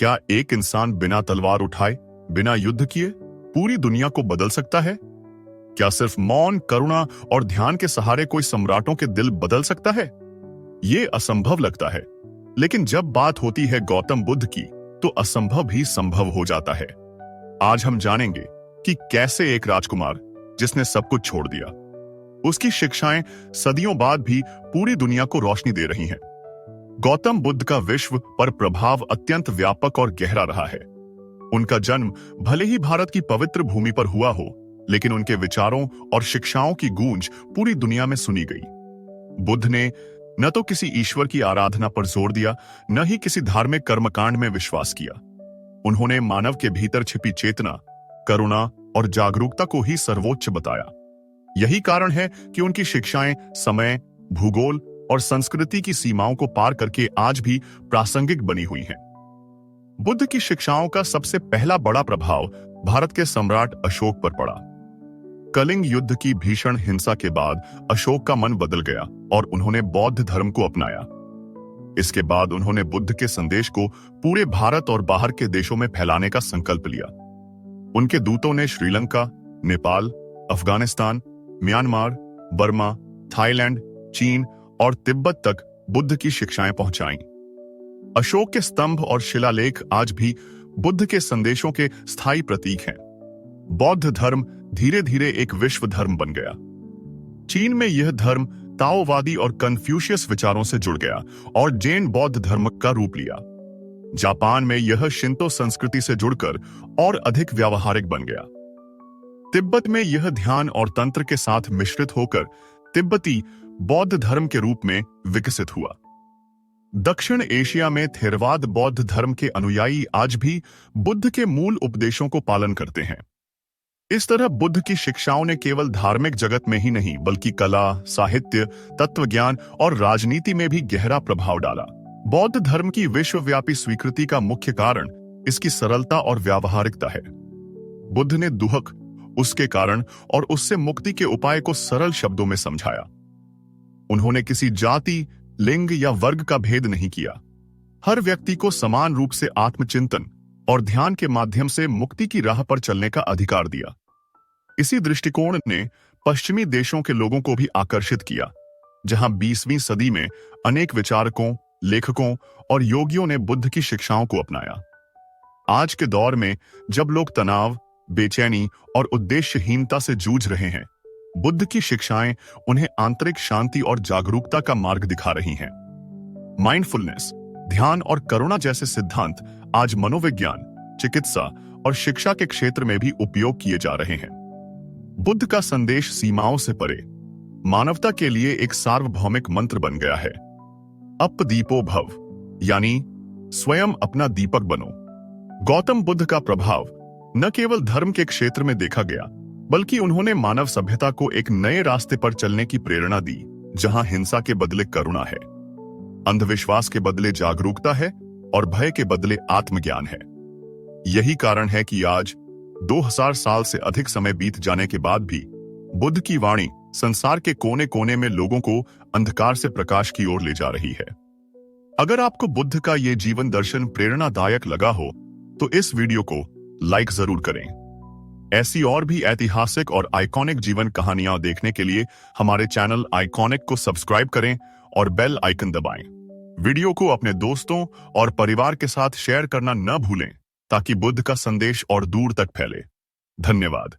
क्या एक इंसान बिना तलवार उठाए, बिना युद्ध किए पूरी दुनिया को बदल सकता है? क्या सिर्फ मौन, करुणा और ध्यान के सहारे कोई सम्राटों के दिल बदल सकता है? ये असंभव लगता है, लेकिन जब बात होती है गौतम बुद्ध की, तो असंभव भी संभव हो जाता है। आज हम जानेंगे कि कैसे एक राजकुमार जिसने सब कुछ छोड़ दिया, उसकी शिक्षाएं सदियों बाद भी पूरी दुनिया को रोशनी दे रही हैं। गौतम बुद्ध का विश्व पर प्रभाव अत्यंत व्यापक और गहरा रहा है। उनका जन्म भले ही भारत की पवित्र भूमि पर हुआ हो, लेकिन उनके विचारों और शिक्षाओं की गूंज पूरी दुनिया में सुनी गई। बुद्ध ने न तो किसी ईश्वर की आराधना पर जोर दिया, न ही किसी धार्मिक कर्मकांड में विश्वास किया। उन्होंने मानव के भीतर छिपी चेतना, करुणा और जागरूकता को ही सर्वोच्च बताया। यही कारण है कि उनकी शिक्षाएं समय, भूगोल और संस्कृति की सीमाओं को पार करके आज भी प्रासंगिक बनी हुई हैं। बुद्ध की शिक्षाओं का सबसे पहला बड़ा प्रभाव भारत के सम्राट अशोक पर पड़ा। कलिंग युद्ध की भीषण हिंसा के बाद अशोक का मन बदल गया और उन्होंने बौद्ध धर्म को अपनाया। इसके बाद उन्होंने बुद्ध के संदेश को पूरे भारत और बाहर के देशों में फैलाने का संकल्प लिया। उनके दूतों ने Sri Lanka, Nepal, Afghanistan, Myanmar, Burma, Thailand, चीन और तिब्बत तक बुद्ध की शिक्षाएं पहुंचाईं। अशोक के स्तंभ और शिलालेख आज भी बुद्ध के संदेशों के स्थायी प्रतीक हैं। बौद्ध धर्म धीरे धीरे एक विश्व धर्म बन गया। चीन में यह धर्म ताओवादी और कन्फ्यूशियस विचारों से जुड़ गया और जैन बौद्ध धर्म का रूप लिया। जापान में यह शिंतो संस्कृति से जुड़कर और अधिक व्यावहारिक बन गया। तिब्बत में यह ध्यान और तंत्र के साथ मिश्रित होकर तिब्बती बौद्ध धर्म के रूप में विकसित हुआ। दक्षिण एशिया में थेरवाद बौद्ध धर्म के अनुयायी आज भी बुद्ध के मूल उपदेशों को पालन करते हैं। इस तरह बुद्ध की शिक्षाओं ने केवल धार्मिक जगत में ही नहीं, बल्कि कला, साहित्य, तत्वज्ञान और राजनीति में भी गहरा प्रभाव डाला। बौद्ध धर्म की विश्वव्यापी स्वीकृति का मुख्य कारण इसकी सरलता और व्यावहारिकता है। बुद्ध ने दुहक, उसके कारण और उससे मुक्ति के उपाय को सरल शब्दों में समझाया। उन्होंने किसी जाति, लिंग या वर्ग का भेद नहीं किया। हर व्यक्ति को समान रूप से आत्मचिंतन और ध्यान के माध्यम से मुक्ति की राह पर चलने का अधिकार दिया। इसी दृष्टिकोण ने पश्चिमी देशों के लोगों को भी आकर्षित किया, जहां 20वीं सदी में अनेक विचारकों, लेखकों और योगियों ने बुद्ध की शिक्षाओं को अपनाया। आज के दौर में जब लोग तनाव, बेचैनी और उद्देश्यहीनता से जूझ रहे हैं, बुद्ध की शिक्षाएं उन्हें आंतरिक शांति और जागरूकता का मार्ग दिखा रही हैं। माइंडफुलनेस, ध्यान और करुणा जैसे सिद्धांत आज मनोविज्ञान, चिकित्सा और शिक्षा के क्षेत्र में भी उपयोग किए जा रहे हैं। बुद्ध का संदेश सीमाओं से परे मानवता के लिए एक सार्वभौमिक मंत्र बन गया है। अपदीपो भव, यानी स्वयं अपना दीपक बनो। गौतम बुद्ध का प्रभाव न केवल धर्म के क्षेत्र में देखा गया, बल्कि उन्होंने मानव सभ्यता को एक नए रास्ते पर चलने की प्रेरणा दी, जहां हिंसा के बदले करुणा है, अंधविश्वास के बदले जागरूकता है और भय के बदले आत्मज्ञान है। यही कारण है कि आज 2000 साल से अधिक समय बीत जाने के बाद भी बुद्ध की वाणी संसार के कोने कोने में लोगों को अंधकार से प्रकाश की ओर ले जा रही है। अगर आपको बुद्ध का ये जीवन दर्शन प्रेरणादायक लगा हो, तो इस वीडियो को लाइक जरूर करें। ऐसी और भी ऐतिहासिक और आइकॉनिक जीवन कहानियां देखने के लिए हमारे चैनल आइकॉनिक को सब्सक्राइब करें और बेल आइकन दबाएं। वीडियो को अपने दोस्तों और परिवार के साथ शेयर करना न भूलें, ताकि बुद्ध का संदेश और दूर तक फैले। धन्यवाद।